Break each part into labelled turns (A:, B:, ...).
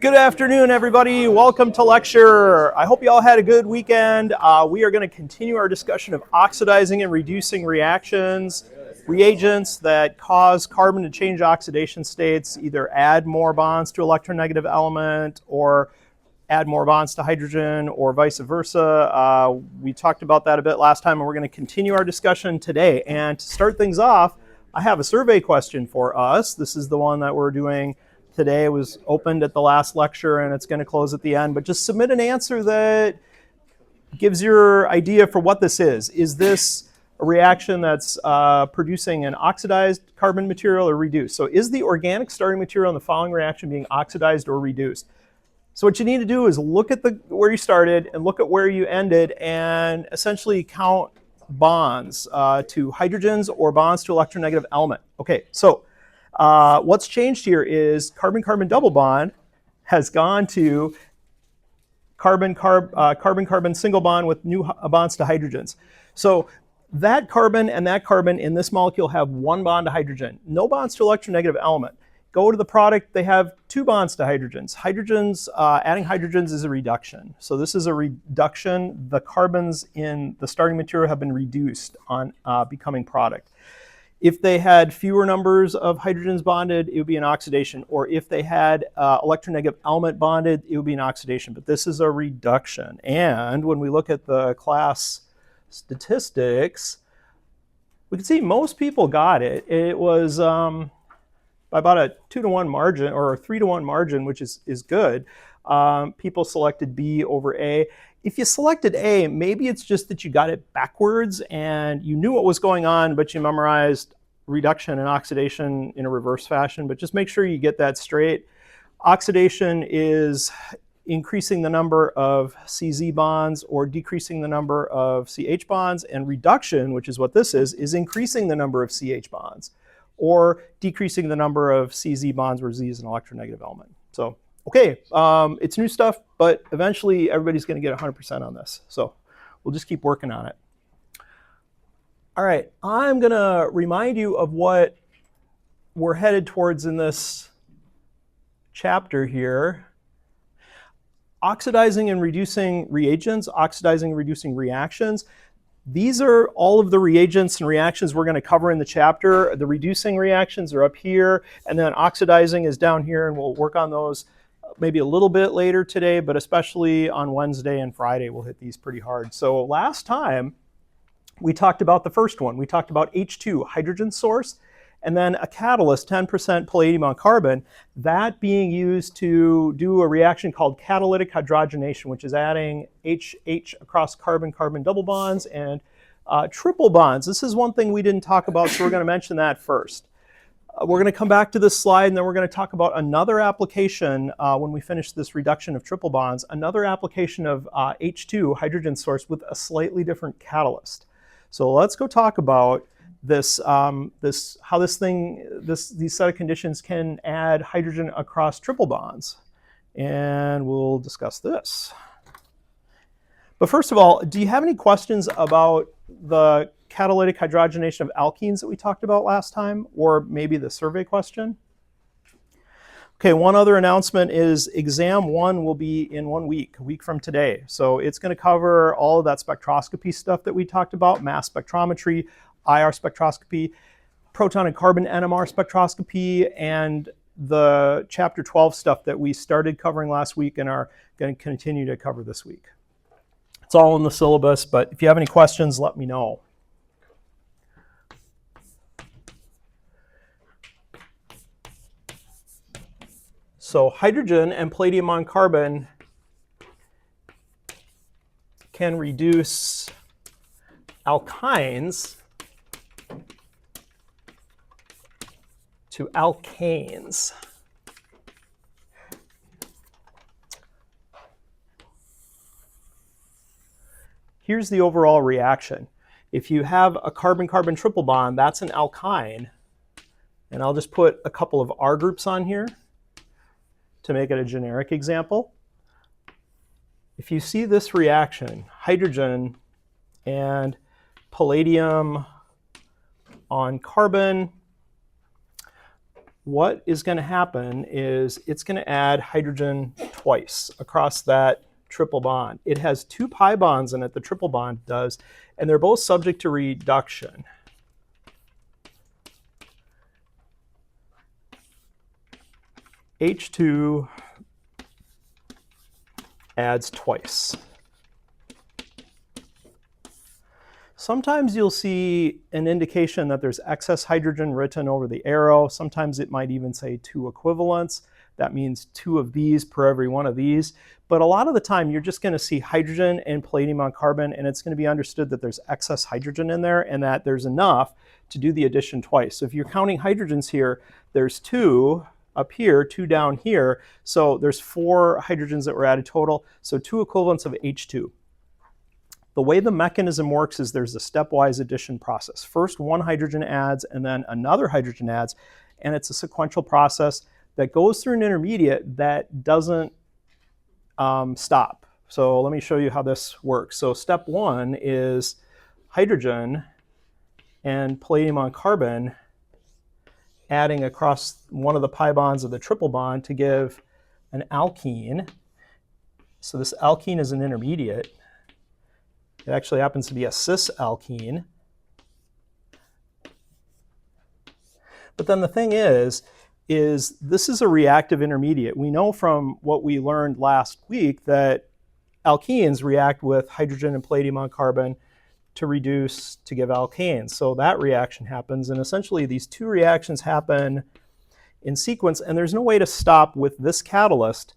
A: Good afternoon, everybody. Welcome to lecture. I hope you all had a good weekend. We are going to continue our discussion of oxidizing and reducing reactions, reagents that cause carbon to change oxidation states, either add more bonds to electronegative element or add more bonds to hydrogen or vice versa. We talked about that a bit last time, and we're going to continue our discussion today. And to start things off, I have a survey question for us. This is the one that we're doing today. It was opened at the last lecture and it's going to close at the end, but just submit an answer that gives your idea for what this is. Is this a reaction that's producing an oxidized carbon material or reduced? So is the organic starting material in the following reaction being oxidized or reduced? So what you need to do is look at where you started and look at where you ended and essentially count bonds to hydrogens or bonds to electronegative element. Okay, so what's changed here is carbon-carbon double bond has gone to carbon-carbon single bond with new bonds to hydrogens. So that carbon and that carbon in this molecule have one bond to hydrogen, no bonds to electronegative element. Go to the product, they have two bonds to hydrogens. Adding hydrogens is a reduction. So this is a reduction. The carbons in the starting material have been reduced on becoming product. If they had fewer numbers of hydrogens bonded, it would be an oxidation. Or if they had electronegative element bonded, it would be an oxidation. But this is a reduction. And when we look at the class statistics, we can see most people got it. It was by about a 2-to-1 margin or a 3-to-1 margin, which is good. People selected B over A. If you selected A, maybe it's just that you got it backwards and you knew what was going on, but you memorized reduction and oxidation in a reverse fashion. But just make sure you get that straight. Oxidation is increasing the number of CZ bonds or decreasing the number of CH bonds. And reduction, which is what this is increasing the number of CH bonds or decreasing the number of CZ bonds where Z is an electronegative element. So okay, it's new stuff, but eventually everybody's going to get 100% on this. So we'll just keep working on it. All right, I'm going to remind you of what we're headed towards in this chapter here. Oxidizing and reducing reagents, oxidizing and reducing reactions. These are all of the reagents and reactions we're going to cover in the chapter. The reducing reactions are up here, and then oxidizing is down here, and we'll work on those maybe a little bit later today, but especially on Wednesday and Friday, we'll hit these pretty hard. So last time, we talked about the first one. We talked about H2, hydrogen source, and then a catalyst, 10% palladium on carbon, that being used to do a reaction called catalytic hydrogenation, which is adding HH across carbon-carbon double bonds and triple bonds. This is one thing we didn't talk about, so we're going to mention that first. We're going to come back to this slide, and then we're going to talk about another application when we finish this reduction of triple bonds, another application of H2, hydrogen source, with a slightly different catalyst. So let's go talk about this, how these set of conditions can add hydrogen across triple bonds. And we'll discuss this. But first of all, do you have any questions about the catalytic hydrogenation of alkenes that we talked about last time, or maybe the survey question? Okay, one other announcement is exam 1 will be in 1 week, a week from today. So it's going to cover all of that spectroscopy stuff that we talked about, mass spectrometry, IR spectroscopy, proton and carbon NMR spectroscopy, and the chapter 12 stuff that we started covering last week and are going to continue to cover this week. It's all in the syllabus, but if you have any questions, let me know. So hydrogen and palladium on carbon can reduce alkynes to alkanes. Here's the overall reaction. If you have a carbon-carbon triple bond, that's an alkyne. And I'll just put a couple of R groups on here to make it a generic example. If you see this reaction, hydrogen and palladium on carbon, what is going to happen is it's going to add hydrogen twice across that triple bond. It has 2 pi bonds in it, the triple bond does, and they're both subject to reduction. H2 adds twice. Sometimes you'll see an indication that there's excess hydrogen written over the arrow. Sometimes it might even say 2 equivalents. That means 2 of these per every one of these. But a lot of the time, you're just going to see hydrogen and palladium on carbon, and it's going to be understood that there's excess hydrogen in there and that there's enough to do the addition twice. So if you're counting hydrogens here, there's 2 up here, 2 down here. So there's 4 hydrogens that were added total. So 2 equivalents of H2. The way the mechanism works is there's a stepwise addition process. First, 1 hydrogen adds, and then another hydrogen adds, and it's a sequential process that goes through an intermediate that doesn't stop. So let me show you how this works. So step 1 is hydrogen and palladium on carbon adding across one of the pi bonds of the triple bond to give an alkene. So this alkene is an intermediate. It actually happens to be a cis-alkene. But then the thing is this is a reactive intermediate. We know from what we learned last week that alkenes react with hydrogen and palladium on carbon to reduce to give alkanes. So that reaction happens, and essentially these 2 reactions happen in sequence, and there's no way to stop with this catalyst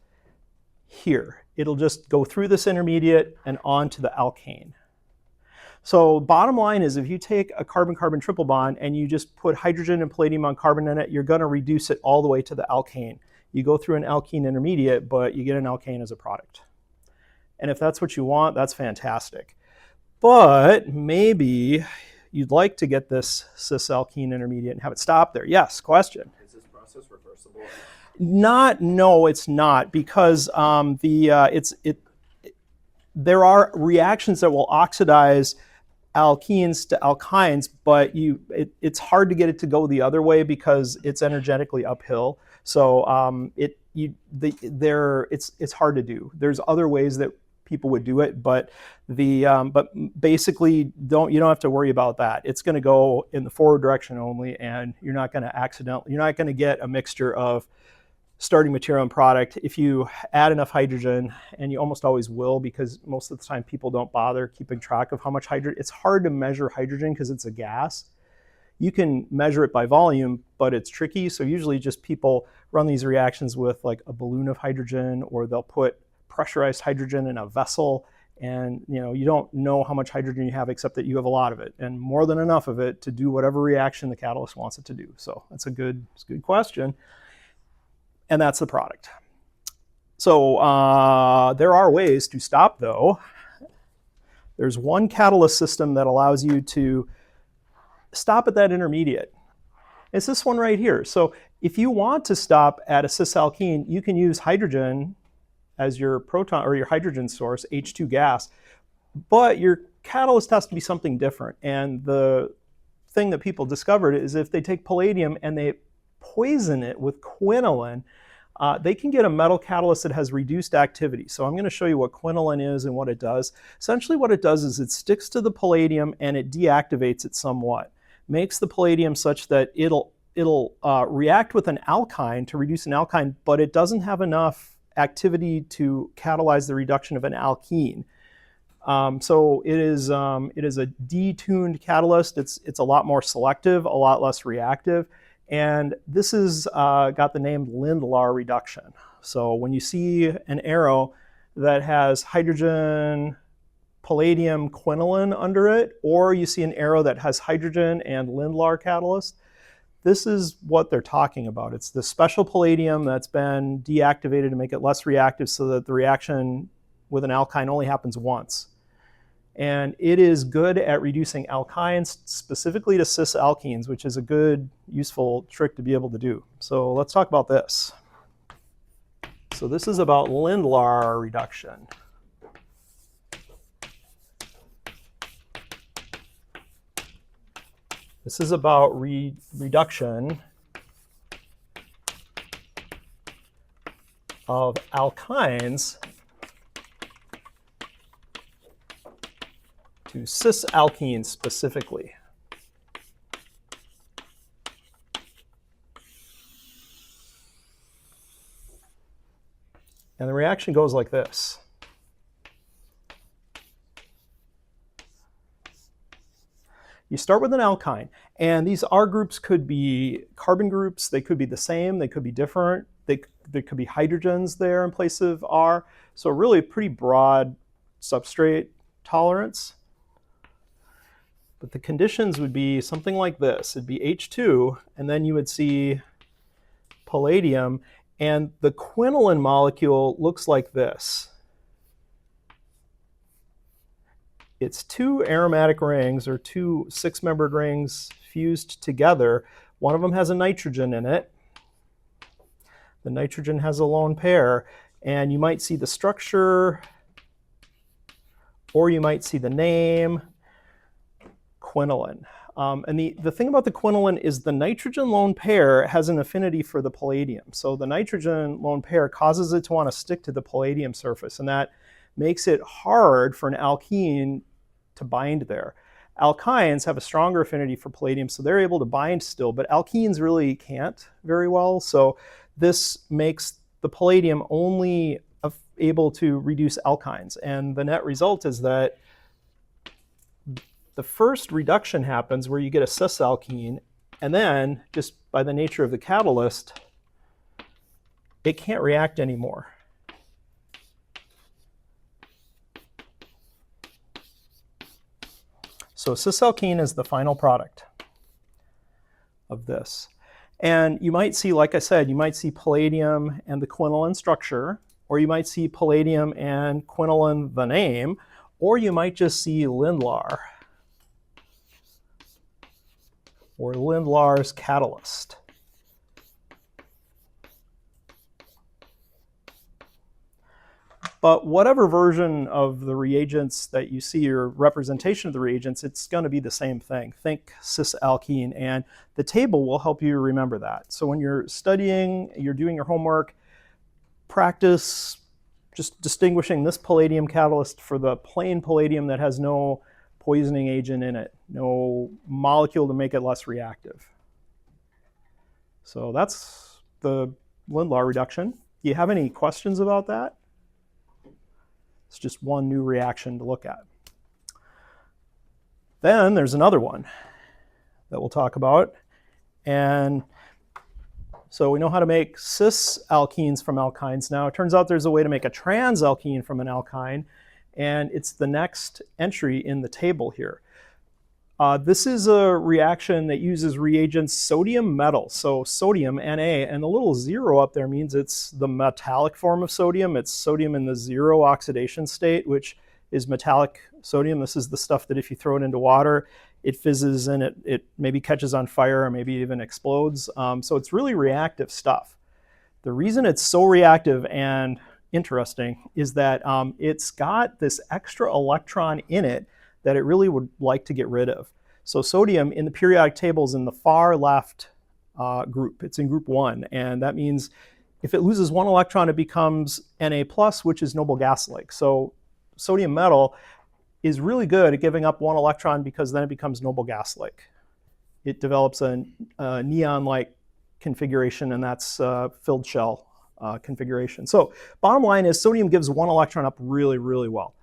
A: here. It'll just go through this intermediate and on to the alkane. So bottom line is if you take a carbon-carbon triple bond and you just put hydrogen and palladium on carbon in it, you're going to reduce it all the way to the alkane. You go through an alkene intermediate, but you get an alkane as a product. And if that's what you want, that's fantastic. But maybe you'd like to get this cis-alkene intermediate and have it stop there. Yes, question?
B: Is this process reversible?
A: No, it's not, because there are reactions that will oxidize alkenes to alkynes, but it's hard to get it to go the other way because it's energetically uphill. So it's hard to do. There's other ways that people would do it, but basically you don't have to worry about that. It's going to go in the forward direction only, and you're not going to get a mixture of starting material and product if you add enough hydrogen, and you almost always will, because most of the time people don't bother keeping track of how much hydrogen. It's hard to measure hydrogen because it's a gas. You can measure it by volume, but it's tricky. So usually just people run these reactions with like a balloon of hydrogen, or they'll put pressurized hydrogen in a vessel, and you don't know how much hydrogen you have except that you have a lot of it, and more than enough of it to do whatever reaction the catalyst wants it to do. So that's a good question. And that's the product. So there are ways to stop, though. There's one catalyst system that allows you to stop at that intermediate. It's this one right here. So if you want to stop at a cis-alkene, you can use hydrogen as your proton or your hydrogen source, H2 gas, but your catalyst has to be something different. And the thing that people discovered is if they take palladium and they poison it with quinoline, they can get a metal catalyst that has reduced activity. So I'm going to show you what quinoline is and what it does. Essentially what it does is it sticks to the palladium and it deactivates it somewhat. Makes the palladium such that it'll react with an alkyne to reduce an alkyne, but it doesn't have enough activity to catalyze the reduction of an alkene. So it is a detuned catalyst. It's a lot more selective, a lot less reactive. And this has got the name Lindlar reduction. So when you see an arrow that has hydrogen, palladium, quinoline under it, or you see an arrow that has hydrogen and Lindlar catalyst, this is what they're talking about. It's the special palladium that's been deactivated to make it less reactive so that the reaction with an alkyne only happens once. And it is good at reducing alkynes, specifically to cis-alkenes, which is a good, useful trick to be able to do. So let's talk about this. So this is about Lindlar reduction. This is about reduction of alkynes to cis-alkenes specifically. And the reaction goes like this. You start with an alkyne, and these R groups could be carbon groups, they could be the same, they could be different, there could be hydrogens there in place of R, so really pretty broad substrate tolerance. But the conditions would be something like this. It'd be H2, and then you would see palladium, and the quinoline molecule looks like this. It's two aromatic rings, or two six-membered rings fused together. One of them has a nitrogen in it. The nitrogen has a lone pair, and you might see the structure, or you might see the name, quinoline. And the thing about the quinoline is the nitrogen lone pair has an affinity for the palladium. So the nitrogen lone pair causes it to want to stick to the palladium surface, and that makes it hard for an alkene to bind there. Alkynes have a stronger affinity for palladium, so they're able to bind still, but alkenes really can't very well. So this makes the palladium only able to reduce alkynes. And the net result is that the first reduction happens where you get a cis-alkene, and then just by the nature of the catalyst, it can't react anymore. So cis-alkene is the final product of this. And you might see, like I said, you might see palladium and the quinoline structure, or you might see palladium and quinoline the name, or you might just see Lindlar, or Lindlar's catalyst. But whatever version of the reagents that you see, or representation of the reagents, it's going to be the same thing. Think cis-alkene, and the table will help you remember that. So when you're studying, you're doing your homework, practice just distinguishing this palladium catalyst for the plain palladium that has no poisoning agent in it, no molecule to make it less reactive. So that's the Lindlar reduction. Do you have any questions about that? It's just one new reaction to look at. Then there's another one that we'll talk about. And so we know how to make cis-alkenes from alkynes now. It turns out there's a way to make a trans-alkene from an alkyne, and it's the next entry in the table here. This is a reaction that uses reagents sodium metal, so sodium, Na, and the little zero up there means it's the metallic form of sodium. It's sodium in the zero oxidation state, which is metallic sodium. This is the stuff that if you throw it into water, it fizzes and it maybe catches on fire or maybe even explodes. So it's really reactive stuff. The reason it's so reactive and interesting is that it's got this extra electron in it that it really would like to get rid of. So sodium in the periodic table is in the far left group. It's in group 1, and that means if it loses one electron, it becomes Na+, which is noble gas-like. So sodium metal is really good at giving up one electron because then it becomes noble gas-like. It develops a neon-like configuration, and that's filled shell configuration. So bottom line is sodium gives one electron up really, really well.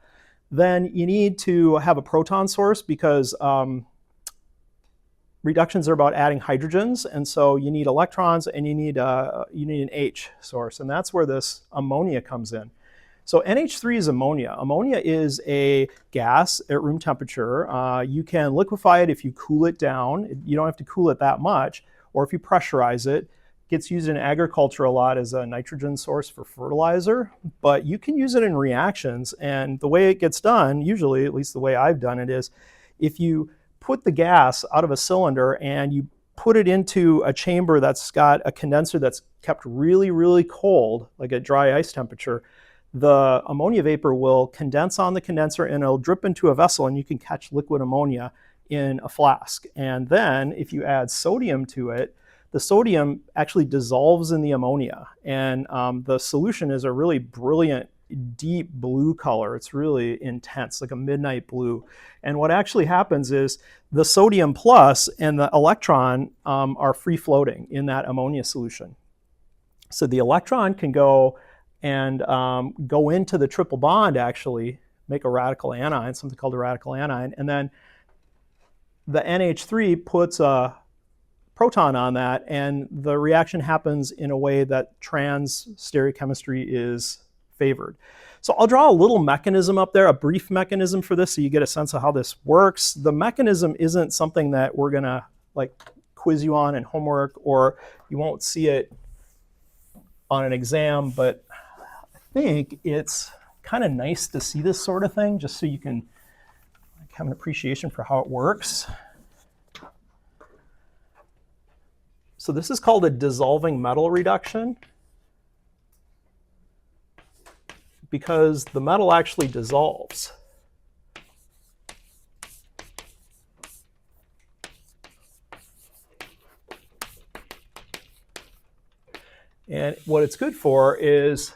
A: Then you need to have a proton source because reductions are about adding hydrogens, and so you need electrons and you need an H source, and that's where this ammonia comes in. So NH3 is ammonia. Ammonia is a gas at room temperature. You can liquefy it if you cool it down. You don't have to cool it that much, or if you pressurize it. It gets used in agriculture a lot as a nitrogen source for fertilizer, but you can use it in reactions, and the way it gets done, usually, at least the way I've done it, is if you put the gas out of a cylinder and you put it into a chamber that's got a condenser that's kept really, really cold, like at dry ice temperature, the ammonia vapor will condense on the condenser and it'll drip into a vessel, and you can catch liquid ammonia in a flask. And then if you add sodium to it, the sodium actually dissolves in the ammonia, and the solution is a really brilliant deep blue color. It's really intense, like a midnight blue. And what actually happens is the sodium plus and the electron are free floating in that ammonia solution. So the electron can go and go into the triple bond, actually make a radical anion, something called a radical anion, and then the NH3 puts a proton on that, and the reaction happens in a way that trans stereochemistry is favored. So I'll draw a little mechanism up there, a brief mechanism for this, so you get a sense of how this works. The mechanism isn't something that we're gonna like quiz you on in homework, or you won't see it on an exam, but I think it's kind of nice to see this sort of thing, just so you can have an appreciation for how it works. So this is called a dissolving metal reduction, because the metal actually dissolves. And what it's good for is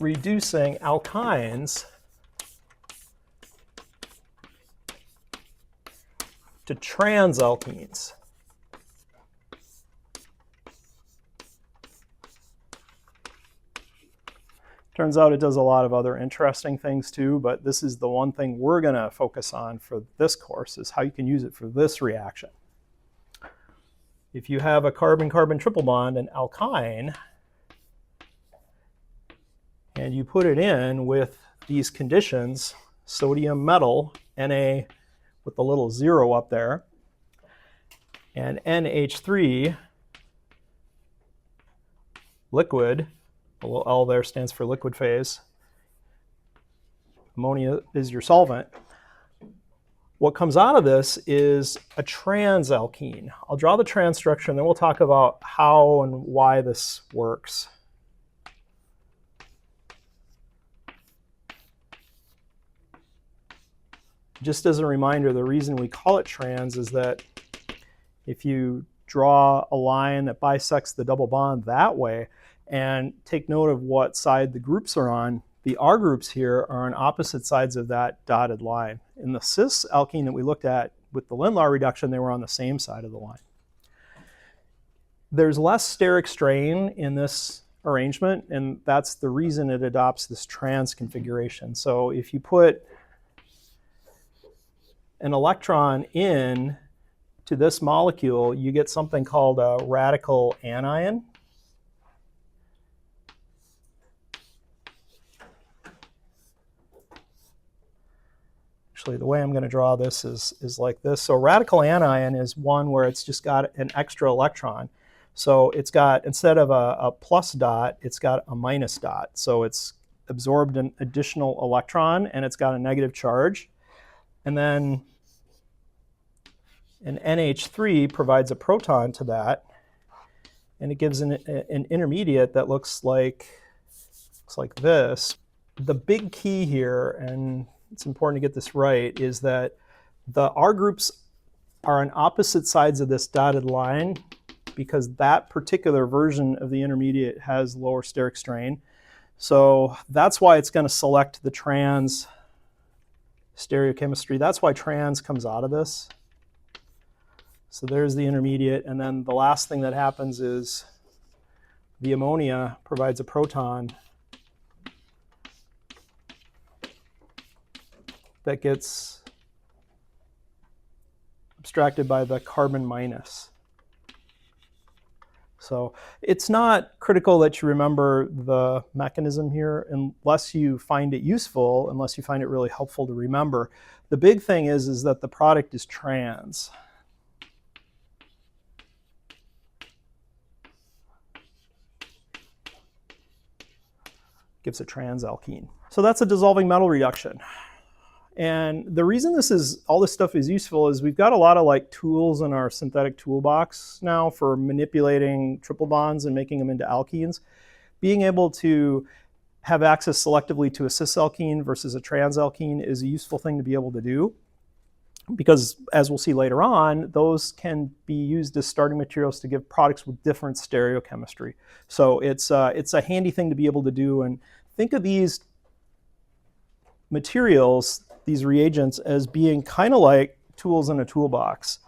A: reducing alkynes to trans-alkenes. Turns out it does a lot of other interesting things too, but this is the one thing we're going to focus on for this course, is how you can use it for this reaction. If you have a carbon-carbon triple bond, an alkyne, and you put it in with these conditions, sodium metal, Na with the little 0 up there, and NH3 liquid, the little L there stands for liquid phase, ammonia is your solvent. What comes out of this is a trans-alkene. I'll draw the trans structure, and then we'll talk about how and why this works. Just as a reminder, the reason we call it trans is that if you draw a line that bisects the double bond that way, and take note of what side the groups are on, the R groups here are on opposite sides of that dotted line. In the cis-alkene that we looked at with the Lindlar reduction, they were on the same side of the line. There's less steric strain in this arrangement, and that's the reason it adopts this trans configuration. So if you put an electron in to this molecule, you get something called a radical anion. Actually, the way I'm going to draw this is like this. So radical anion is one where it's just got an extra electron. So it's got, instead of a plus dot, it's got a minus dot. So it's absorbed an additional electron, and it's got a negative charge. And then an NH3 provides a proton to that, and it gives an intermediate that looks like this. The big key here, and it's important to get this right, is that the R groups are on opposite sides of this dotted line, because that particular version of the intermediate has lower steric strain. So that's why it's going to select the trans stereochemistry. That's why trans comes out of this. So there's the intermediate, and then the last thing that happens is the ammonia provides a proton that gets abstracted by the carbon minus. So it's not critical that you remember the mechanism here unless you find it useful, unless you find it really helpful to remember. The big thing is that the product is trans. Gives a trans-alkene. So that's a dissolving metal reduction. And the reason all this stuff is useful is we've got a lot of like tools in our synthetic toolbox now for manipulating triple bonds and making them into alkenes. Being able to have access selectively to a cis-alkene versus a trans-alkene is a useful thing to be able to do. because as we'll see later on, those can be used as starting materials to give products with different stereochemistry. So it's a handy thing to be able to do. And think of these materials, these reagents, as being kind of like tools in a toolbox.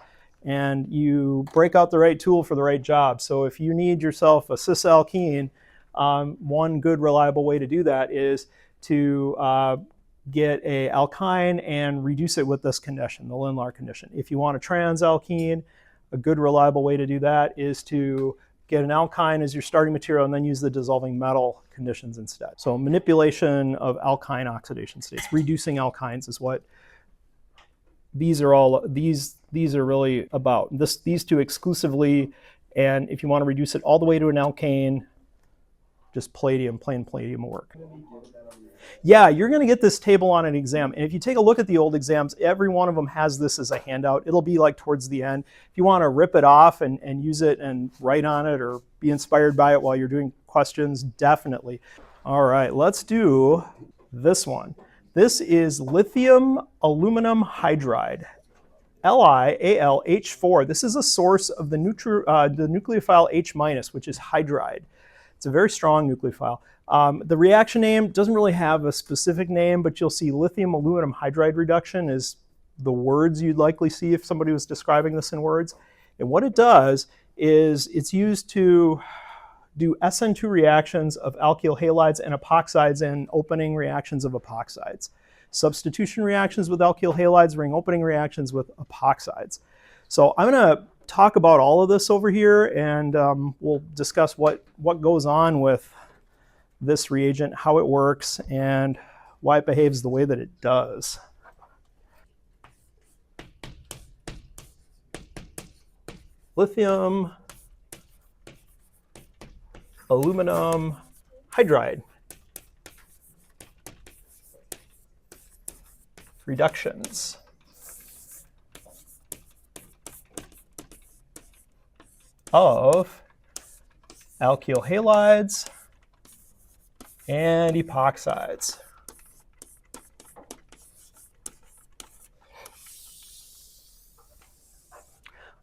A: And you break out the right tool for the right job. So if you need yourself a cis-alkene, one good reliable way to do that is to get a alkyne and reduce it with this condition, the Lindlar condition. If you want a trans-alkene, a good reliable way to do that is to get an alkyne as your starting material and then use the dissolving metal conditions instead. So manipulation of alkyne oxidation states, reducing alkynes is what these are really about. These two exclusively, and if you want to reduce it all the way to an alkane, just plain palladium will work. Yeah, you're going to get this table on an exam. And if you take a look at the old exams, every one of them has this as a handout. It'll be like towards the end. If you want to rip it off and use it and write on it or be inspired by it while you're doing questions, definitely. All right, let's do this one. This is lithium aluminum hydride, LiAlH4. This is a source of the nucleophile H-, which is hydride. It's a very strong nucleophile. The reaction name doesn't really have a specific name, but you'll see lithium aluminum hydride reduction is the words you'd likely see if somebody was describing this in words. And what it does is it's used to do SN2 reactions of alkyl halides and epoxides and opening reactions of epoxides. Substitution reactions with alkyl halides bring opening reactions with epoxides. So I'm going to talk about all of this over here, and we'll discuss what goes on with this reagent, how it works, and why it behaves the way that it does. Lithium aluminum hydride reductions. Of alkyl halides and epoxides.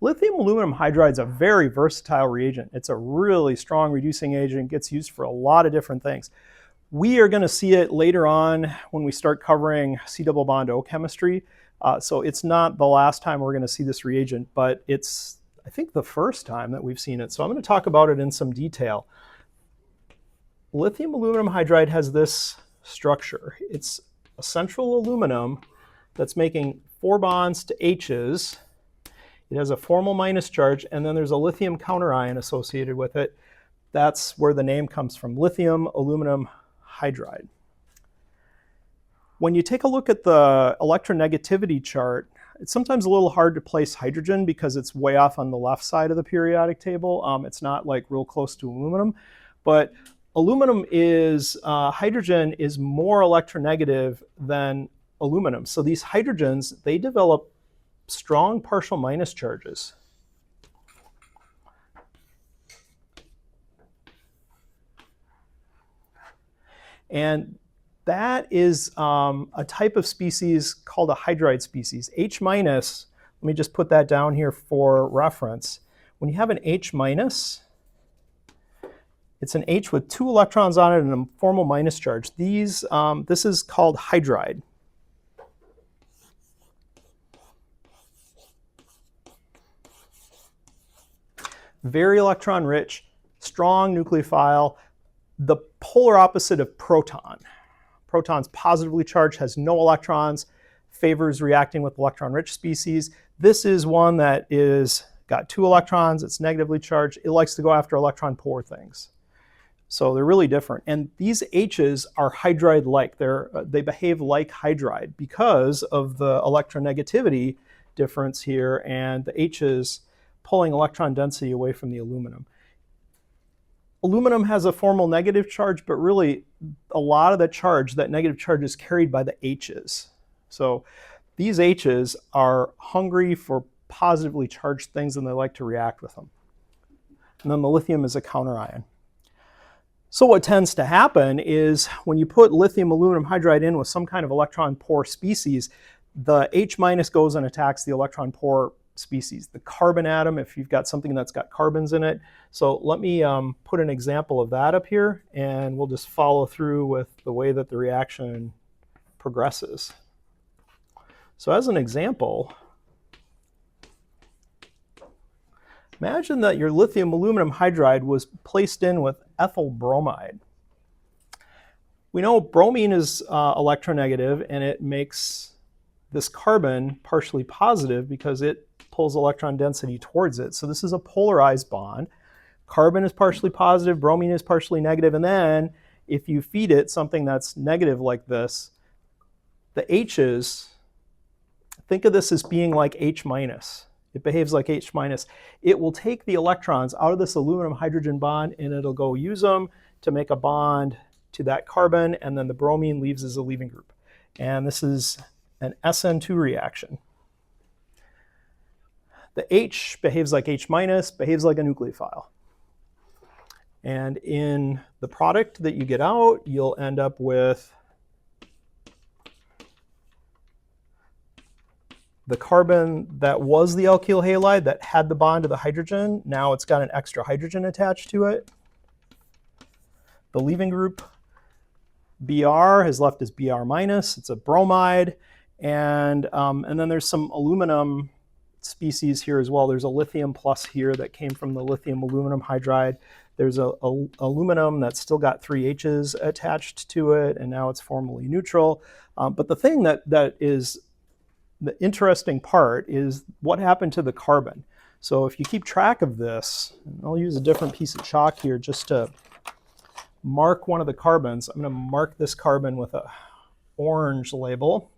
A: Lithium aluminum hydride is a very versatile reagent. It's a really strong reducing agent, gets used for a lot of different things. We are going to see it later on when we start covering C-double bond O chemistry. So it's not the last time we're going to see this reagent, but it's, I think, the first time that we've seen it. So I'm going to talk about it in some detail. Lithium aluminum hydride has this structure. It's a central aluminum that's making 4 bonds to H's. It has a formal minus charge, and then there's a lithium counterion associated with it. That's where the name comes from, lithium aluminum hydride. When you take a look at the electronegativity chart, it's sometimes a little hard to place hydrogen because it's way off on the left side of the periodic table. It's not like real close to aluminum, but aluminum is, hydrogen is more electronegative than aluminum. So these hydrogens, they develop strong partial minus charges. And that is a type of species called a hydride species. H-, let me just put that down here for reference. When you have an H-, it's an H with 2 electrons on it and a formal minus charge. This is called hydride. Very electron rich, strong nucleophile, the polar opposite of proton. Proton's positively charged, has no electrons, favors reacting with electron-rich species. This is one that is got 2 electrons, it's negatively charged, it likes to go after electron-poor things. So they're really different. And these H's are hydride-like. They behave like hydride because of the electronegativity difference here and the H's pulling electron density away from the aluminum. Aluminum has a formal negative charge, but really a lot of the charge, that negative charge, is carried by the H's. So these H's are hungry for positively charged things and they like to react with them. And then the lithium is a counterion. So what tends to happen is when you put lithium aluminum hydride in with some kind of electron poor species, the H minus goes and attacks the electron poor species, the carbon atom, if you've got something that's got carbons in it. So let me put an example of that up here, and we'll just follow through with the way that the reaction progresses. So as an example, imagine that your lithium aluminum hydride was placed in with ethyl bromide. We know bromine is electronegative, and it makes this carbon partially positive because it pulls electron density towards it. So this is a polarized bond. Carbon is partially positive, bromine is partially negative, and then if you feed it something that's negative like this, the H's, think of this as being like H minus. It behaves like H minus. It will take the electrons out of this aluminum hydrogen bond, and it'll go use them to make a bond to that carbon, and then the bromine leaves as a leaving group. And this is an SN2 reaction. The H behaves like H minus, behaves like a nucleophile. And in the product that you get out, you'll end up with the carbon that was the alkyl halide that had the bond to the hydrogen. Now it's got an extra hydrogen attached to it. The leaving group, Br, is left as Br minus. It's a bromide. And then there's some aluminum species here as well. There's a lithium plus here that came from the lithium aluminum hydride. There's a aluminum that's still got 3 H's attached to it, and now it's formally neutral. But the thing that is the interesting part is what happened to the carbon. So if you keep track of this, I'll use a different piece of chalk here just to mark one of the carbons. I'm going to mark this carbon with an orange label.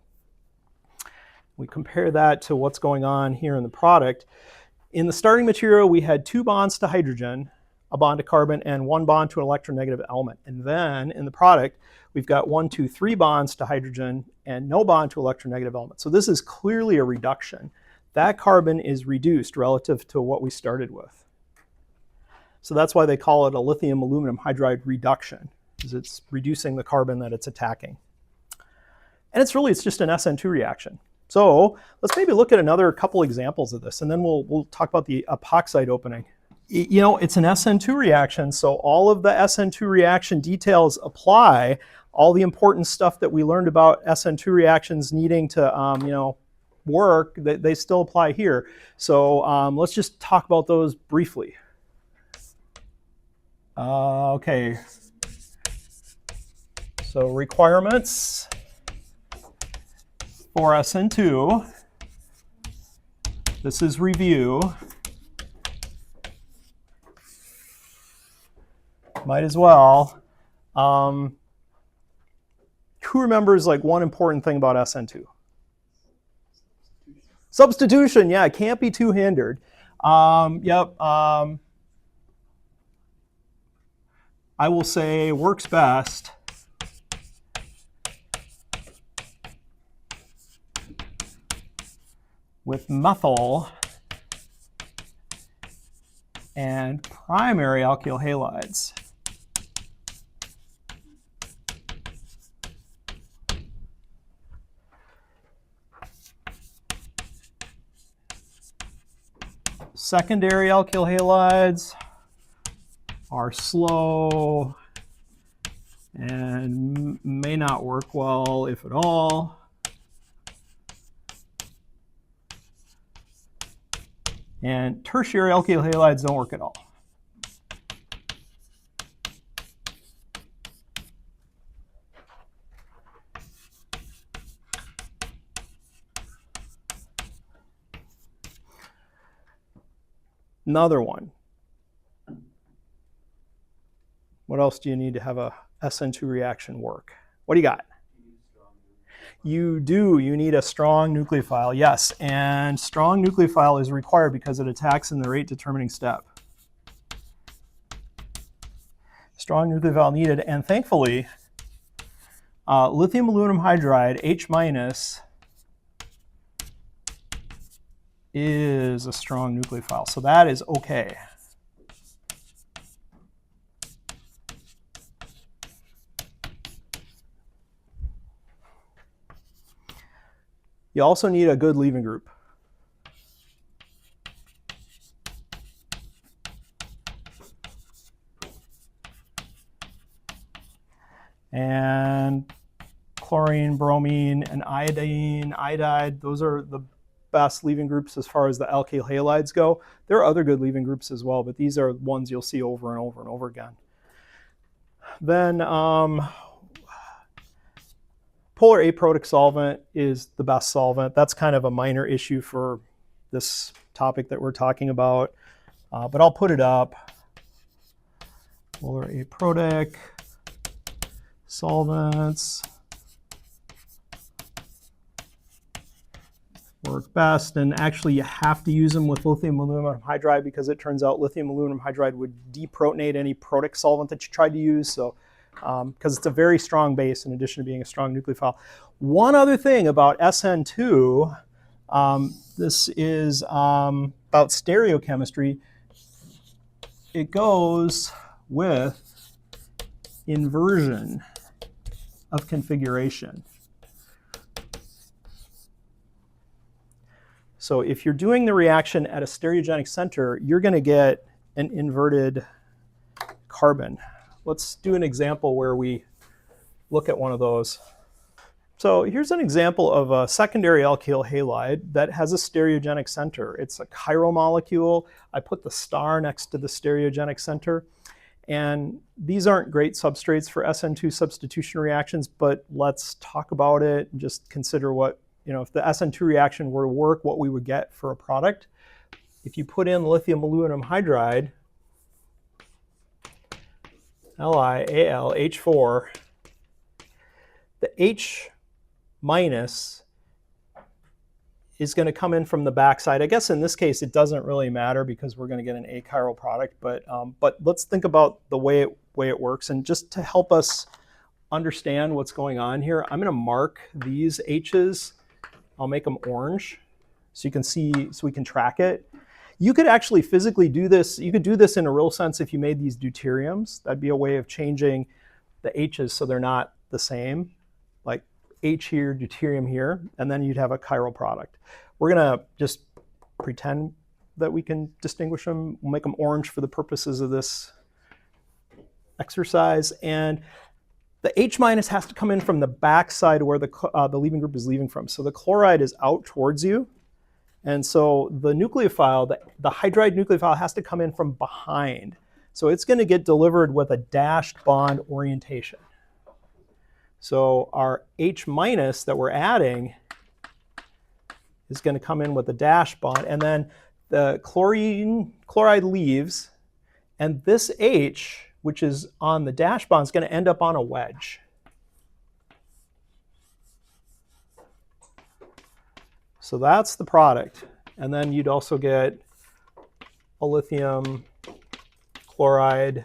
A: We compare that to what's going on here in the product. In the starting material, we had 2 bonds to hydrogen, a bond to carbon, and 1 bond to an electronegative element. And then in the product, we've got 1, 2, 3 bonds to hydrogen and no bond to electronegative element. So this is clearly a reduction. That carbon is reduced relative to what we started with. So that's why they call it a lithium aluminum hydride reduction, because it's reducing the carbon that it's attacking. And it's just an SN2 reaction. So let's maybe look at another couple examples of this, and then we'll talk about the epoxide opening. You know, it's an SN2 reaction, so all of the SN2 reaction details apply. All the important stuff that we learned about SN2 reactions needing to work, they still apply here. So let's just talk about those briefly. Okay. So requirements for SN2. This is review. Might as well. Who remembers like one important thing about SN2? Substitution, yeah, it can't be two-hindered. I will say works best with methyl and primary alkyl halides. Secondary alkyl halides are slow and may not work well, if at all. And tertiary alkyl halides don't work at all. Another one. What else do you need to have a SN2 reaction work? What do you got? You do. You need a strong nucleophile, yes. And strong nucleophile is required because it attacks in the rate determining step. Strong nucleophile needed. And thankfully, lithium aluminum hydride, H minus, is a strong nucleophile. So that is okay. You also need a good leaving group. And chlorine, bromine, and iodine, iodide, those are the best leaving groups as far as the alkyl halides go. There are other good leaving groups as well, but these are ones you'll see over and over and over again. Then polar aprotic solvent is the best solvent. That's kind of a minor issue for this topic that we're talking about, but I'll put it up. Polar aprotic solvents work best, and actually you have to use them with lithium aluminum hydride because it turns out lithium aluminum hydride would deprotonate any protic solvent that you tried to use, so because it's a very strong base in addition to being a strong nucleophile. One other thing about SN2, this is about stereochemistry. It goes with inversion of configuration. So if you're doing the reaction at a stereogenic center, you're going to get an inverted carbon. Let's do an example where we look at one of those. So here's an example of a secondary alkyl halide that has a stereogenic center. It's a chiral molecule. I put the star next to the stereogenic center. And these aren't great substrates for SN2 substitution reactions, but let's talk about it and just consider what, if the SN2 reaction were to work, what we would get for a product. If you put in lithium aluminum hydride, LiAlH4, the H minus is going to come in from the backside. I guess in this case it doesn't really matter because we're going to get an achiral product, but let's think about the way it works. And just to help us understand what's going on here, I'm going to mark these H's. I'll make them orange so you can see, so we can track it. You could actually physically do this. You could do this in a real sense if you made these deuteriums. That'd be a way of changing the H's so they're not the same, like H here, deuterium here, and then you'd have a chiral product. We're going to just pretend that we can distinguish them. We'll make them orange for the purposes of this exercise. And the H minus has to come in from the back side where the leaving group is leaving from. So the chloride is out towards you. And so the nucleophile, the hydride nucleophile has to come in from behind. So it's going to get delivered with a dashed bond orientation. So our H minus that we're adding is going to come in with a dash bond, and then the chloride leaves, and this H, which is on the dash bond, is going to end up on a wedge. So that's the product. And then you'd also get a lithium chloride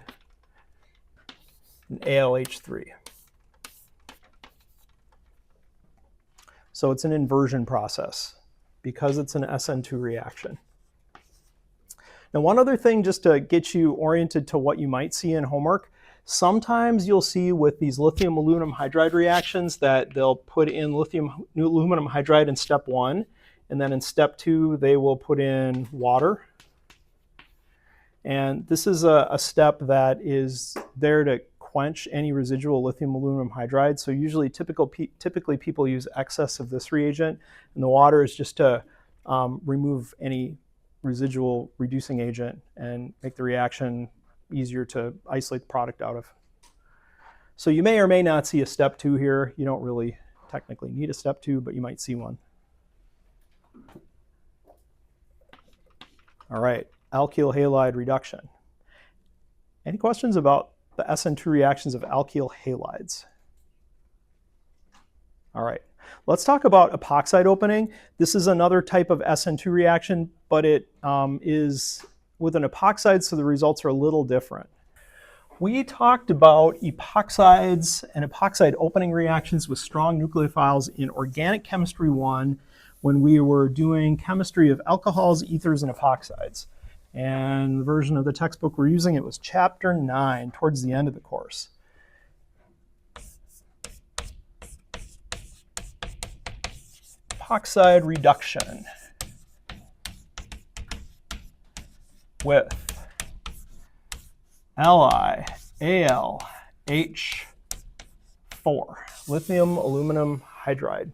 A: and AlH3. So it's an inversion process because it's an SN2 reaction. Now, one other thing just to get you oriented to what you might see in homework, sometimes you'll see with these lithium aluminum hydride reactions that they'll put in lithium aluminum hydride in step 1, and then in step 2 they will put in water. And this is a step that is there to quench any residual lithium aluminum hydride. So usually, typically people use excess of this reagent, and the water is just to remove any residual reducing agent and make the reaction easier to isolate the product out of. So you may or may not see a step 2 here. You don't really technically need a step 2, but you might see one. All right, alkyl halide reduction. Any questions about the SN2 reactions of alkyl halides? All right, let's talk about epoxide opening. This is another type of SN2 reaction, but it is with an epoxide, so the results are a little different. We talked about epoxides and epoxide opening reactions with strong nucleophiles in Organic Chemistry 1 when we were doing chemistry of alcohols, ethers, and epoxides. And the version of the textbook we're using, it was chapter 9, towards the end of the course. epoxide reduction with LiAlH4, lithium aluminum hydride.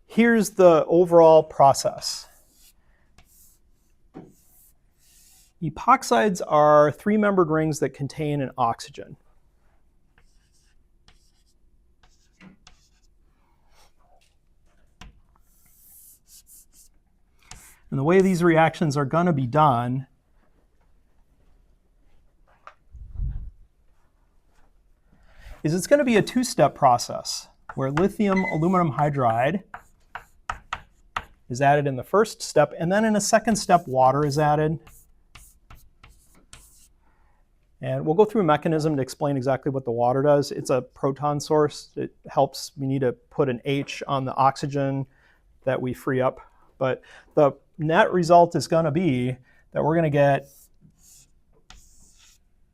A: Here's the overall process. Epoxides are three-membered rings that contain an oxygen. And the way these reactions are going to be done is it's going to be a two-step process where lithium aluminum hydride is added in the first step, and then in a second step, water is added. And we'll go through a mechanism to explain exactly what the water does. It's a proton source. It helps, we need to put an H on the oxygen that we free up. But the net result is going to be that we're going to get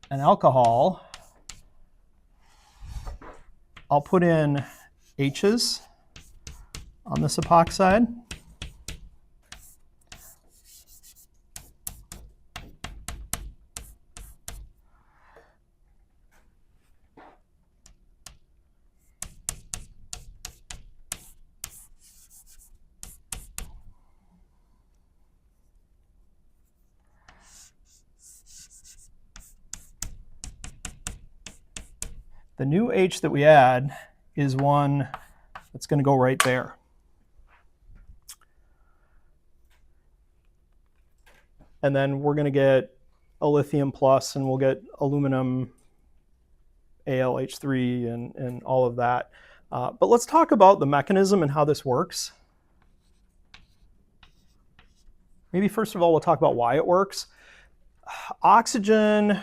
A: an alcohol. I'll put in H's on this epoxide. The new H that we add is one that's going to go right there. And then we're going to get a lithium plus, and we'll get aluminum AlH3 and all of that. But let's talk about the mechanism and how this works. Maybe first of all, we'll talk about why it works. Oxygen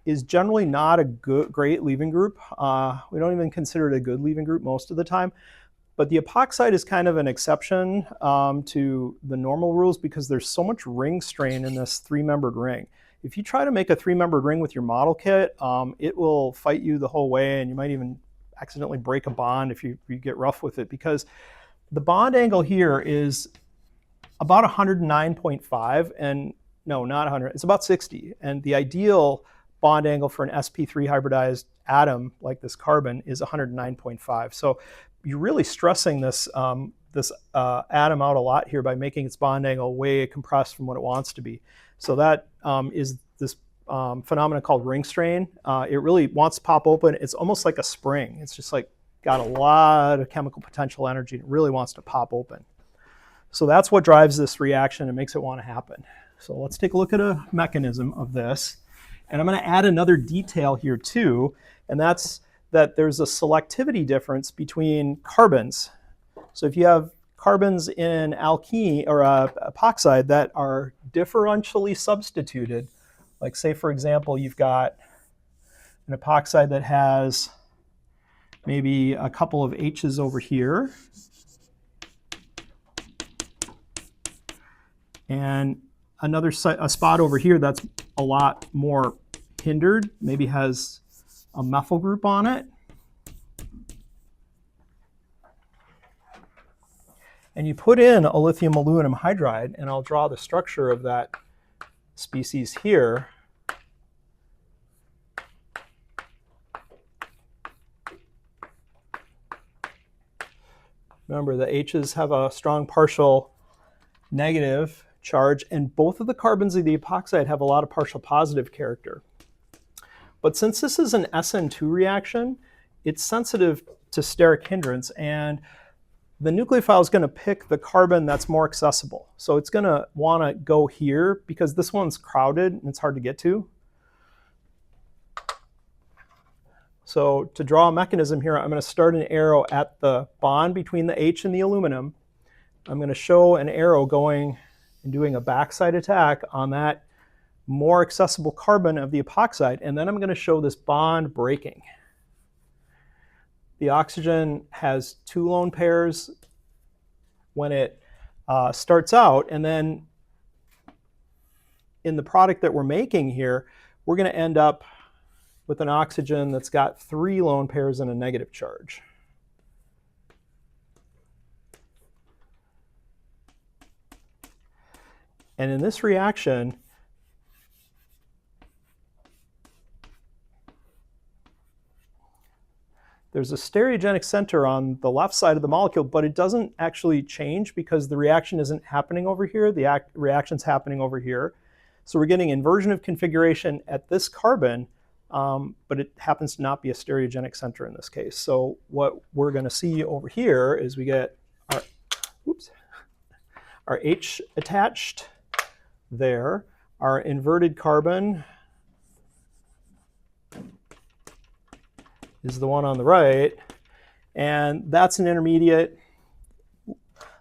A: is generally not a great leaving group. We don't even consider it a good leaving group most of the time. But the epoxide is kind of an exception to the normal rules because there's so much ring strain in this three-membered ring. If you try to make a three-membered ring with your model kit, it will fight you the whole way, and you might even accidentally break a bond if you get rough with it, because the bond angle here is about 109.5, and no, not 100, it's about 60. And the ideal bond angle for an sp3 hybridized atom like this carbon is 109.5. So you're really stressing this atom out a lot here by making its bond angle way compressed from what it wants to be. So that is this phenomenon called ring strain. It really wants to pop open. It's almost like a spring. It's just like got a lot of chemical potential energy. It really wants to pop open. So that's what drives this reaction and makes it want to happen. So let's take a look at a mechanism of this. And I'm going to add another detail here too, and that's that there's a selectivity difference between carbons. So if you have carbons in an alkene or a epoxide that are differentially substituted, like say for example you've got an epoxide that has maybe a couple of H's over here, and another a spot over here that's a lot more hindered, maybe has a methyl group on it. And you put in a lithium aluminum hydride, and I'll draw the structure of that species here. Remember, the H's have a strong partial negative charge, and both of the carbons of the epoxide have a lot of partial positive character. But since this is an SN2 reaction, it's sensitive to steric hindrance, and the nucleophile is going to pick the carbon that's more accessible. So it's going to want to go here because this one's crowded and it's hard to get to. So to draw a mechanism here, I'm going to start an arrow at the bond between the H and the aluminum. I'm going to show an arrow going and doing a backside attack on that more accessible carbon of the epoxide, and then I'm going to show this bond breaking. The oxygen has 2 lone pairs when it starts out, and then in the product that we're making here, we're going to end up with an oxygen that's got 3 lone pairs and a negative charge. And in this reaction, there's a stereogenic center on the left side of the molecule, but it doesn't actually change because the reaction isn't happening over here. The reaction's happening over here. So we're getting inversion of configuration at this carbon, but it happens to not be a stereogenic center in this case. So what we're going to see over here is we get our H attached there, our inverted carbon is the one on the right, and that's an intermediate.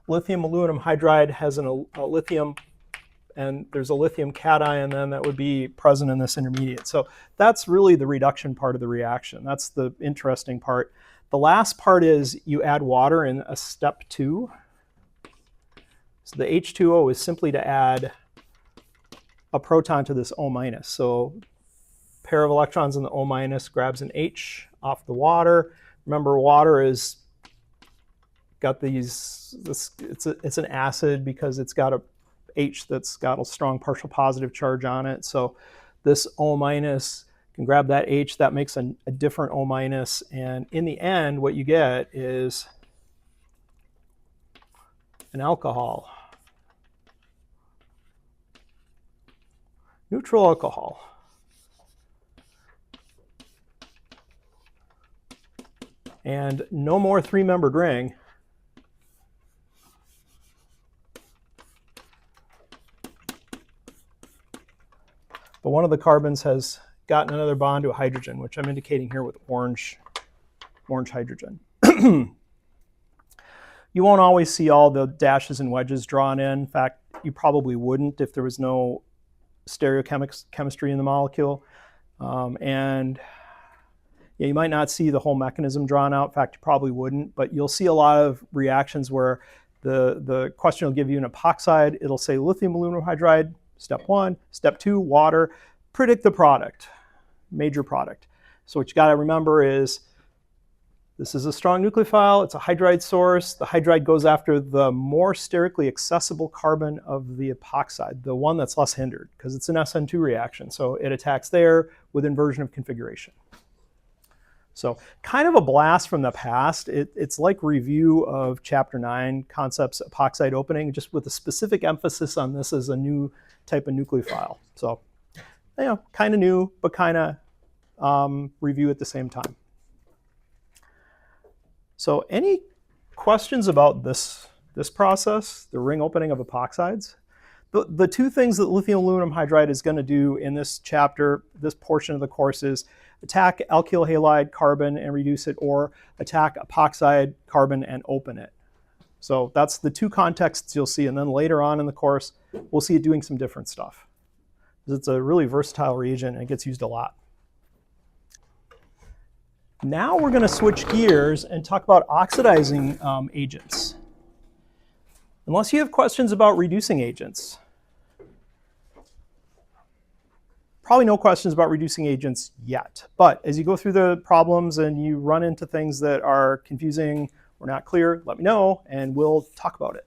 A: Lithium aluminum hydride has a lithium, and there's a lithium cation then that would be present in this intermediate. So that's really the reduction part of the reaction. That's the interesting part. The last part is you add water in a step 2. So the H2O is simply to add a proton to this O-. So pair of electrons in the O- grabs an H off the water. Remember, water is got it's an acid because it's got a H that's got a strong partial positive charge on it. So this O- can grab that H, that makes a different O-, and in the end what you get is an alcohol. Neutral alcohol. And no more 3-membered ring. But one of the carbons has gotten another bond to a hydrogen, which I'm indicating here with orange hydrogen. You won't always see all the dashes and wedges drawn in. In fact, you probably wouldn't if there was no stereochemistry in the molecule. And yeah, you might not see the whole mechanism drawn out. In fact, you probably wouldn't, but you'll see a lot of reactions where the question will give you an epoxide. It'll say lithium aluminum hydride, step 1, step 2, water, predict the product, major product. So what you got to remember is this is a strong nucleophile, it's a hydride source. The hydride goes after the more sterically accessible carbon of the epoxide, the one that's less hindered, because it's an SN2 reaction. So it attacks there with inversion of configuration. So kind of a blast from the past. It's like review of chapter 9, concepts epoxide opening, just with a specific emphasis on this as a new type of nucleophile. So, you know, kind of new, but kind of review at the same time. So any questions about this process, the ring opening of epoxides? The two things that lithium aluminum hydride is going to do in this chapter, this portion of the course, is attack alkyl halide carbon and reduce it, or attack epoxide carbon and open it. So that's the two contexts you'll see, and then later on in the course, we'll see it doing some different stuff. It's a really versatile reagent and it gets used a lot. Now we're going to switch gears and talk about oxidizing agents. Unless you have questions about reducing agents. Probably no questions about reducing agents yet. But as you go through the problems and you run into things that are confusing or not clear, let me know and we'll talk about it.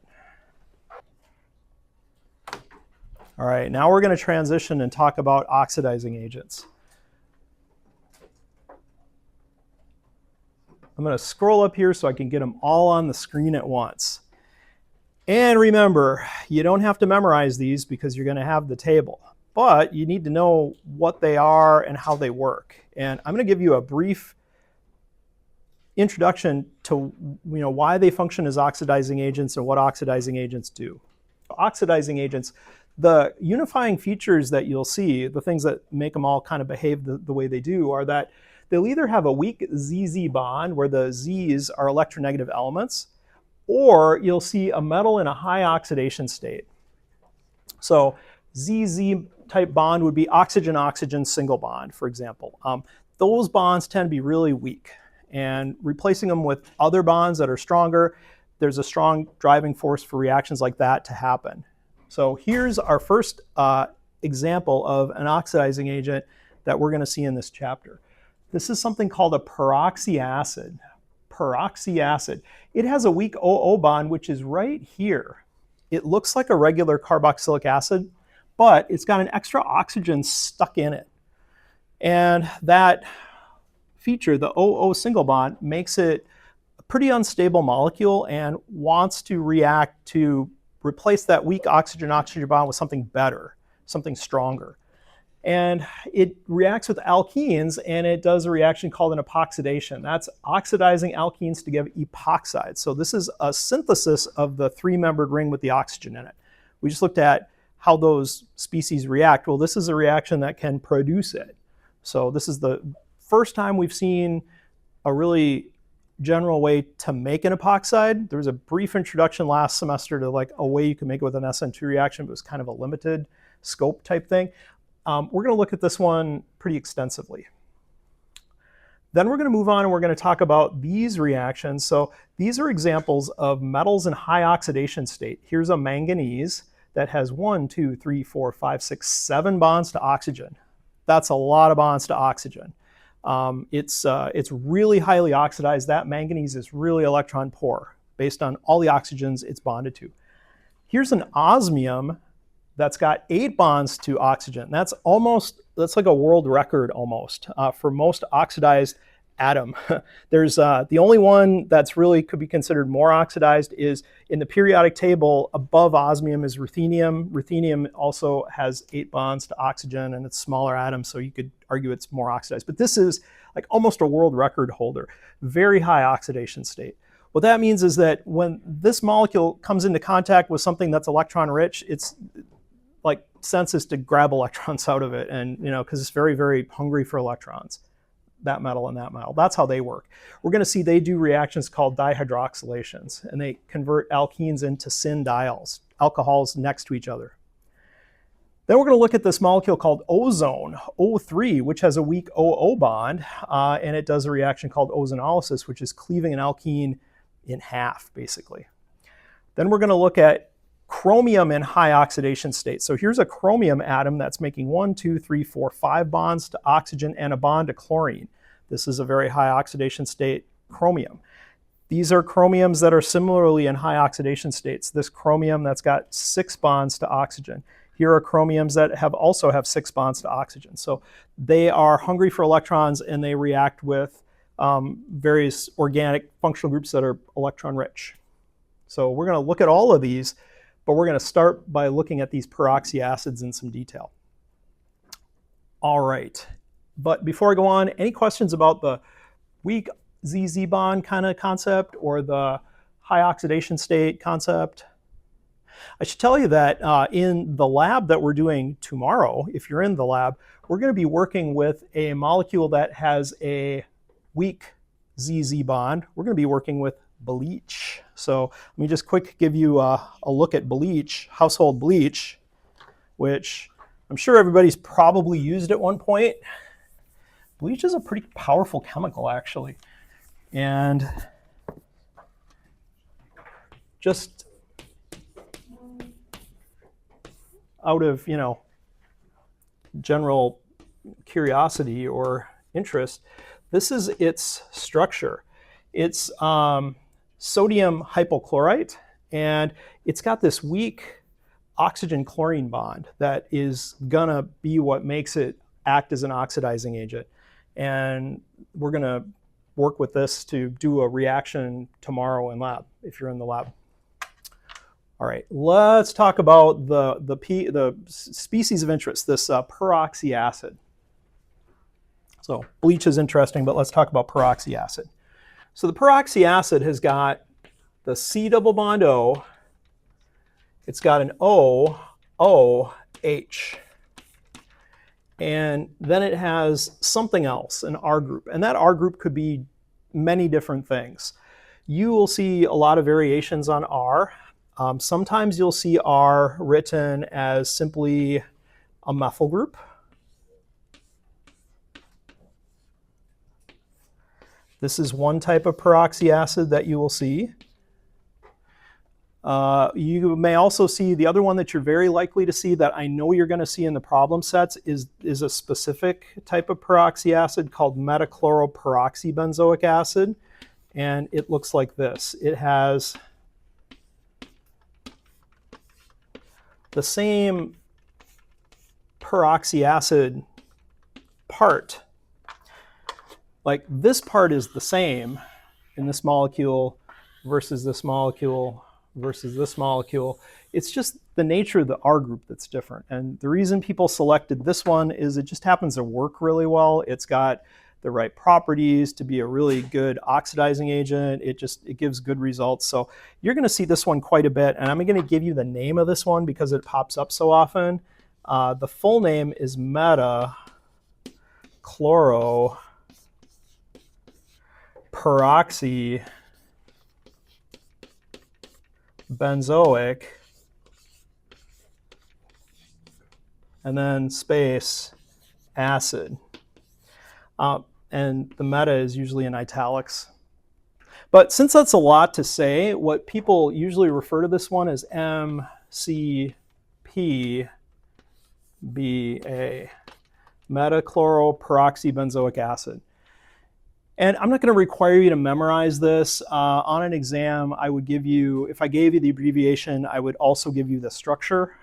A: All right, now we're going to transition and talk about oxidizing agents. I'm going to scroll up here so I can get them all on the screen at once. And remember, you don't have to memorize these because you're going to have the table. But you need to know what they are and how they work. And I'm going to give you a brief introduction to why they function as oxidizing agents and what oxidizing agents do. Oxidizing agents, the unifying features that you'll see, the things that make them all kind of behave the way they do, are that they'll either have a weak ZZ bond, where the Z's are electronegative elements, or you'll see a metal in a high oxidation state. So ZZ type bond would be oxygen-oxygen single bond, for example. Those bonds tend to be really weak, and replacing them with other bonds that are stronger, there's a strong driving force for reactions like that to happen. So here's our first example of an oxidizing agent that we're going to see in this chapter. This is something called a peroxyacid. Peroxyacid. It has a weak OO bond, which is right here. it looks like a regular carboxylic acid, but it's got an extra oxygen stuck in it. And that feature, the OO single bond, makes it a pretty unstable molecule and wants to react to replace that weak oxygen-oxygen bond with something better, something stronger. And it reacts with alkenes, and it does a reaction called an epoxidation. That's oxidizing alkenes to give epoxides. So this is a synthesis of the three-membered ring with the oxygen in it. We just looked at how those species react. Well, this is a reaction that can produce it. So this is the first time we've seen a really general way to make an epoxide. There was a brief introduction last semester to like a way you can make it with an SN2 reaction, but it was kind of a limited scope type thing. We're going to look at this one pretty extensively. Then we're going to move on and we're going to talk about these reactions. So these are examples of metals in high oxidation state. Here's a manganese that has 1, 2, 3, 4, 5, 6, 7 bonds to oxygen. That's a lot of bonds to oxygen. It's really highly oxidized. That manganese is really electron poor based on all the oxygens it's bonded to. Here's an osmium that's got 8 bonds to oxygen. That's like a world record almost for most oxidized atom. There's the only one that's really could be considered more oxidized is in the periodic table above osmium is ruthenium. Ruthenium also has 8 bonds to oxygen and it's smaller atoms, so you could argue it's more oxidized. But this is like almost a world record holder, very high oxidation state. What that means is that when this molecule comes into contact with something that's electron rich, it's like sense is to grab electrons out of it, and because it's very, very hungry for electrons, that metal and that metal. That's how they work. We're going to see they do reactions called dihydroxylations, and they convert alkenes into syn-diols, alcohols next to each other. Then we're going to look at this molecule called ozone, O3, which has a weak OO bond, and it does a reaction called ozonolysis, which is cleaving an alkene in half, basically. Then we're going to look at chromium in high oxidation state. So here's a chromium atom that's making 1, 2, 3, 4, 5 bonds to oxygen and a bond to chlorine. This is a very high oxidation state chromium. These are chromiums that are similarly in high oxidation states. This chromium that's got 6 bonds to oxygen. Here are chromiums that also have 6 bonds to oxygen. So they are hungry for electrons and they react with various organic functional groups that are electron rich. So we're going to look at all of these, but we're going to start by looking at these peroxy acids in some detail. All right, but before I go on, any questions about the weak ZZ bond kind of concept or the high oxidation state concept? I should tell you that in the lab that we're doing tomorrow, if you're in the lab, we're going to be working with a molecule that has a weak ZZ bond. We're going to be working with bleach. So let me just quick give you a look at bleach, household bleach, which I'm sure everybody's probably used at one point. Bleach is a pretty powerful chemical, actually. And just out of, general curiosity or interest, this is its structure. It's sodium hypochlorite, and it's got this weak oxygen-chlorine bond that is gonna be what makes it act as an oxidizing agent. And we're gonna work with this to do a reaction tomorrow in lab, if you're in the lab. All right, let's talk about the species of interest, this peroxy acid. So bleach is interesting, but let's talk about peroxy acid. So the peroxy acid has got the C double bond O, it's got an O, O, H. And then it has something else, an R group. And that R group could be many different things. You will see a lot of variations on R. Sometimes you'll see R written as simply a methyl group. This is one type of peroxy acid that you will see. You may also see the other one that you're very likely to see that I know you're going to see in the problem sets is a specific type of peroxy acid called metachloroperoxybenzoic acid. And it looks like this. It has the same peroxy acid part, like this part is the same in this molecule versus this molecule versus this molecule. It's just the nature of the R group that's different. And the reason people selected this one is it just happens to work really well. It's got the right properties to be a really good oxidizing agent. It gives good results. So you're going to see this one quite a bit. And I'm going to give you the name of this one because it pops up so often. The full name is meta-chloro-peroxy benzoic, and then space acid. And the meta is usually in italics. But since that's a lot to say, what people usually refer to this one as MCPBA, meta-chloro-peroxybenzoic acid. And I'm not going to require you to memorize this. On an exam, I would give you, if I gave you the abbreviation, I would also give you the structure,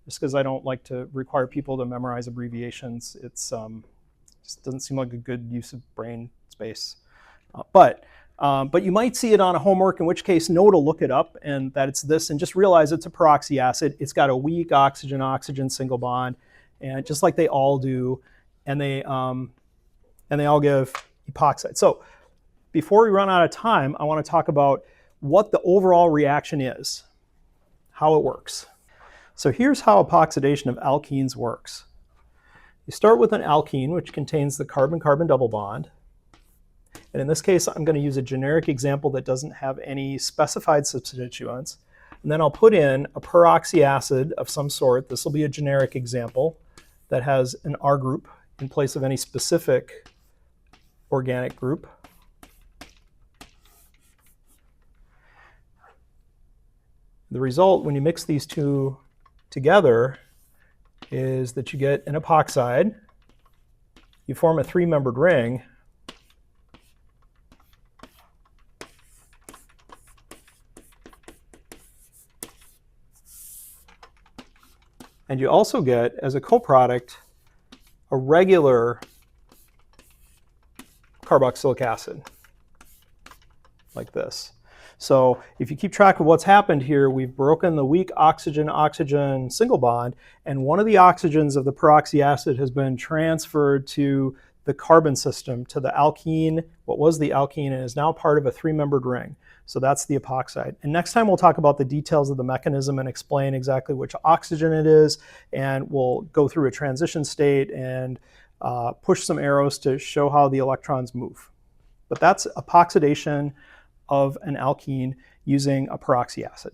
A: just because I don't like to require people to memorize abbreviations. It's just doesn't seem like a good use of brain space. But you might see it on a homework, in which case know to look it up and that it's this, and just realize it's a peroxy acid. It's got a weak oxygen-oxygen single bond, and just like they all do, and they all give epoxide. So before we run out of time, I want to talk about what the overall reaction is, how it works. So here's how epoxidation of alkenes works. You start with an alkene, which contains the carbon-carbon double bond. And in this case, I'm going to use a generic example that doesn't have any specified substituents. And then I'll put in a peroxy acid of some sort. This will be a generic example that has an R group in place of any specific organic group. The result, when you mix these two together, is that you get an epoxide. You form a three-membered ring. And you also get, as a coproduct, a regular carboxylic acid, like this. So if you keep track of what's happened here, we've broken the weak oxygen-oxygen single bond, and one of the oxygens of the peroxy acid has been transferred to the carbon system, to the alkene, what was the alkene, and is now part of a three-membered ring. So that's the epoxide. And next time we'll talk about the details of the mechanism and explain exactly which oxygen it is, and we'll go through a transition state and push some arrows to show how the electrons move. But that's epoxidation of an alkene using a peroxy acid.